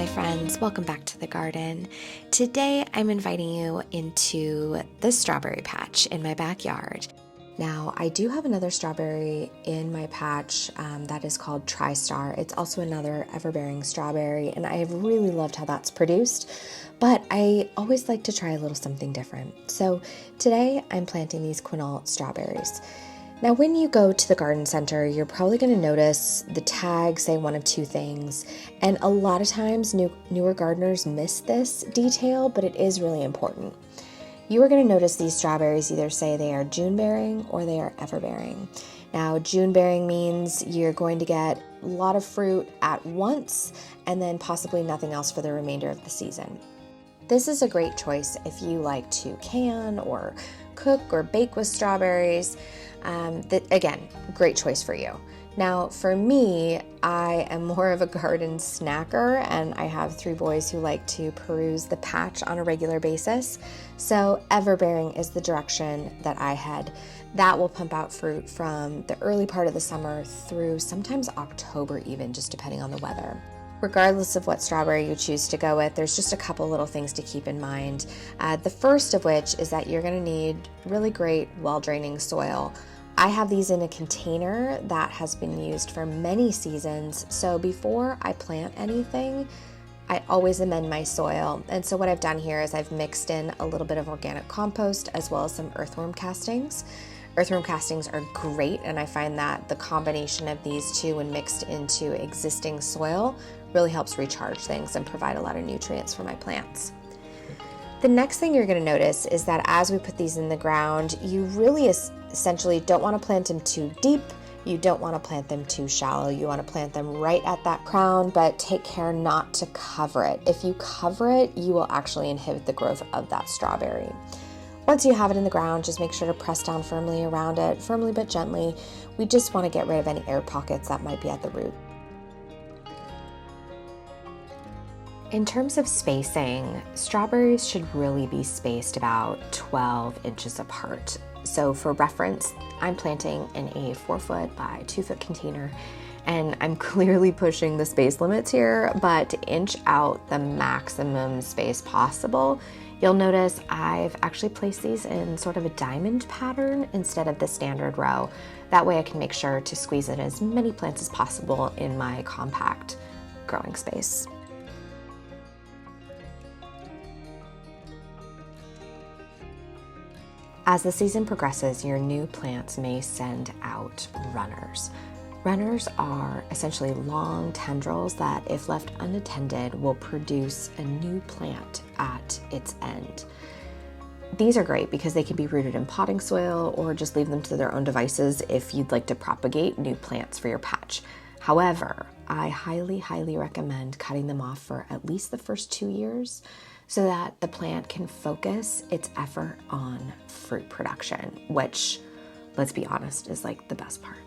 my friends, welcome back to the garden. Today I'm inviting you into the strawberry patch in my backyard. Now I do have another strawberry in my patch that is called TriStar. It's also another everbearing strawberry and I have really loved how that's produced, but I always like to try a little something different. So today I'm planting these Quinault strawberries. Now, when you go to the garden center, you're probably going to notice the tags say one of two things, and a lot of times newer gardeners miss this detail, but it is really important. You are going to notice these strawberries either say they are June bearing or they are everbearing. Now, June bearing means you're going to get a lot of fruit at once and then possibly nothing else for the remainder of the season. This is a great choice if you like to can or cook or bake with strawberries. Again, great choice for you. Now, for me, I am more of a garden snacker and I have 3 boys who like to peruse the patch on a regular basis. So everbearing is the direction that I head. That will pump out fruit from the early part of the summer through sometimes October even, just depending on the weather. Regardless of what strawberry you choose to go with, there's just a couple little things to keep in mind. The first of which is that you're going to need really great, well-draining soil. I have these in a container that has been used for many seasons, so before I plant anything, I always amend my soil. And so what I've done here is I've mixed in a little bit of organic compost as well as some earthworm castings. Earthworm castings are great, and I find that the combination of these two when mixed into existing soil really helps recharge things and provide a lot of nutrients for my plants. The next thing you're going to notice is that as we put these in the ground, you really essentially don't want to plant them too deep. You don't want to plant them too shallow. You want to plant them right at that crown, but take care not to cover it. If you cover it, you will actually inhibit the growth of that strawberry. Once you have it in the ground, just make sure to press down firmly around it, firmly but gently. We just want to get rid of any air pockets that might be at the root. In terms of spacing, strawberries should really be spaced about 12 inches apart. So for reference, I'm planting in a 4-foot by 2-foot container, and I'm clearly pushing the space limits here, but to inch out the maximum space possible, you'll notice I've actually placed these in sort of a diamond pattern instead of the standard row. That way I can make sure to squeeze in as many plants as possible in my compact growing space. As the season progresses, your new plants may send out runners. Runners are essentially long tendrils that, if left unattended, will produce a new plant at its end. These are great because they can be rooted in potting soil or just leave them to their own devices if you'd like to propagate new plants for your patch. However, I highly recommend cutting them off for at least the first 2 years so that the plant can focus its effort on fruit production, which, let's be honest, is like the best part.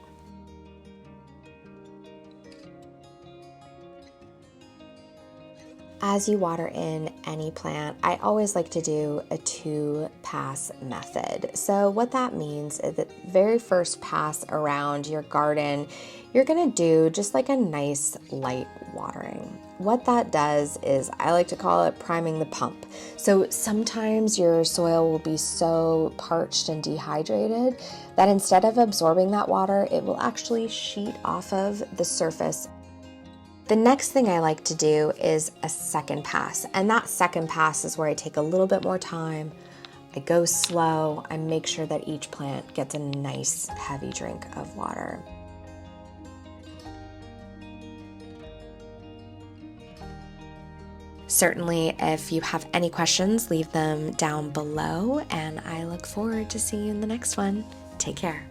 As you water in any plant, I always like to do a 2-pass method. So what that means is that the very first pass around your garden, you're gonna do just like a nice light watering. What that does is, I like to call it priming the pump. So sometimes your soil will be so parched and dehydrated that instead of absorbing that water, it will actually sheet off of the surface. The next thing I like to do is a second pass, and that second pass is where I take a little bit more time, I go slow, I make sure that each plant gets a nice heavy drink of water. Certainly, if you have any questions, leave them down below, and I look forward to seeing you in the next one. Take care.